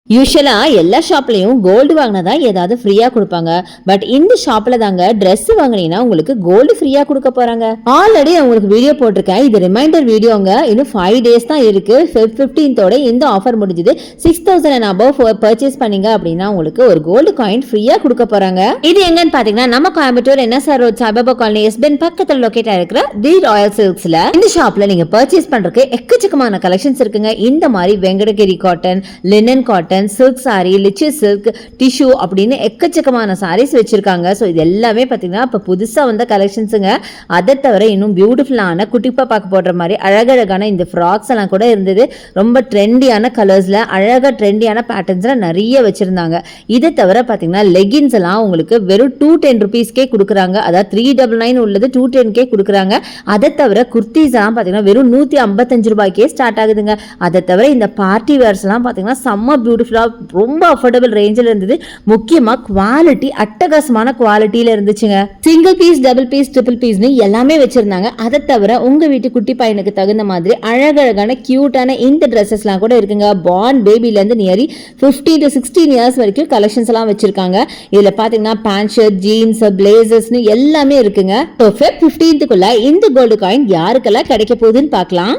யூஸ்வலா எல்லா ஷாப்லயும் கோல்டு வாங்கினதா ஏதாவது ஃப்ரீயா கொடுப்பாங்க. பட் இந்த ஷாப்ல தாங்க Dress வாங்கினீங்கன்னா உங்களுக்கு கோல்டு ஃப்ரீயா கொடுக்க போறாங்க. ஆல்ரெடி உங்களுக்கு வீடியோ போட்டிருக்கேன். இது ரிமைண்டர் வீடியோங்க. இன்னும் 5 days தான் இருக்கு. Feb 15th இந்த ஆஃபர் முடிஞ்சது. 6000 and above பர்ச்சேஸ் பண்ணீங்க அப்படின்னா உங்களுக்கு ஒரு கோல்டு காயின் ஃப்ரீயா கொடுக்க போறாங்க. இது எங்கன்னு பாத்தீங்கன்னா நம்ம Coimbatore NSR road Saibaba colony எஸ்பென் பக்கத்துல லொகேட் ஆயிருக்கிற தி ராயல் சில்க்ஸ்ல இந்த ஷாப்ல நீங்க பர்ச்சேஸ் பண்றதுக்கு எக்கச்சக்கமான கலெக்ஷன்ஸ் இருக்குங்க. இந்த மாதிரி Venkatagiri cotton, linen cotton, silk sorry, lychee silk, tissue அப்படின்னு எக்கச்சக்கமான சாரீஸ் வச்சிருக்காங்க. ஸோ இது எல்லாமே பார்த்தீங்கன்னா இப்போ புதுசாக வந்த கலெக்ஷன்ஸுங்க. அதை தவிர இன்னும் பியூட்டிஃபுல்லான குட்டிப்பா பார்க்க போடுற மாதிரி அழகழகான இந்த ஃப்ராக்ஸ் எல்லாம் கூட இருந்தது. ரொம்ப ட்ரெண்டியான கலர்ஸில் அழகாக ட்ரெண்டியான பேட்டர்ன்ஸில் நிறைய வச்சுருந்தாங்க. இதை தவிர பார்த்தீங்கன்னா லெகின்ஸ் எல்லாம் உங்களுக்கு வெறும் 210 rupeesக்கே கொடுக்குறாங்க. அதாவது 399 உள்ளது 210 கொடுக்குறாங்க. அதை தவிர குர்த்திஸ் எல்லாம் பார்த்தீங்கன்னா வெறும் 155 ரூபாய்க்கே ஸ்டார்ட் ஆகுதுங்க. அதை தவிர இந்த பார்ட்டி வேர்ஸ் எல்லாம் பார்த்தீங்கன்னா செம்ம ரொம்ப அஃபோர்டபிள் ரேஞ்சில் இருந்தது. முக்கியமா குவாலிட்டி அட்டகாசமான குவாலிட்டியில இருந்துச்சுங்க. Single piece, double piece, triple பீஸ்னு எல்லாமே வச்சிருந்தாங்க. அதை தவிர உங்க வீட்டு குட்டி பையனுக்கு தகுந்த மாதிரி அழகழகான கியூட்டான இந்த ட்ரெஸ்ஸஸ்லாம் கூட இருக்குங்க. பார்ன் பேபில இருந்து நியரி 15 to 16 years வரைக்கும் கலெக்ஷன்ஸ் எல்லாம் வச்சிருக்காங்க. இதுல பாத்தீங்கன்னா பேண்ட், ஷர்ட், ஜீன்ஸ், பிளேசர்ஸ்னு எல்லாமே இருக்குங்க. Feb 15th இந்த கோல்டு காயின் யாருக்கெல்லாம் கிடைக்க போகுதுன்னு பார்க்கலாம்.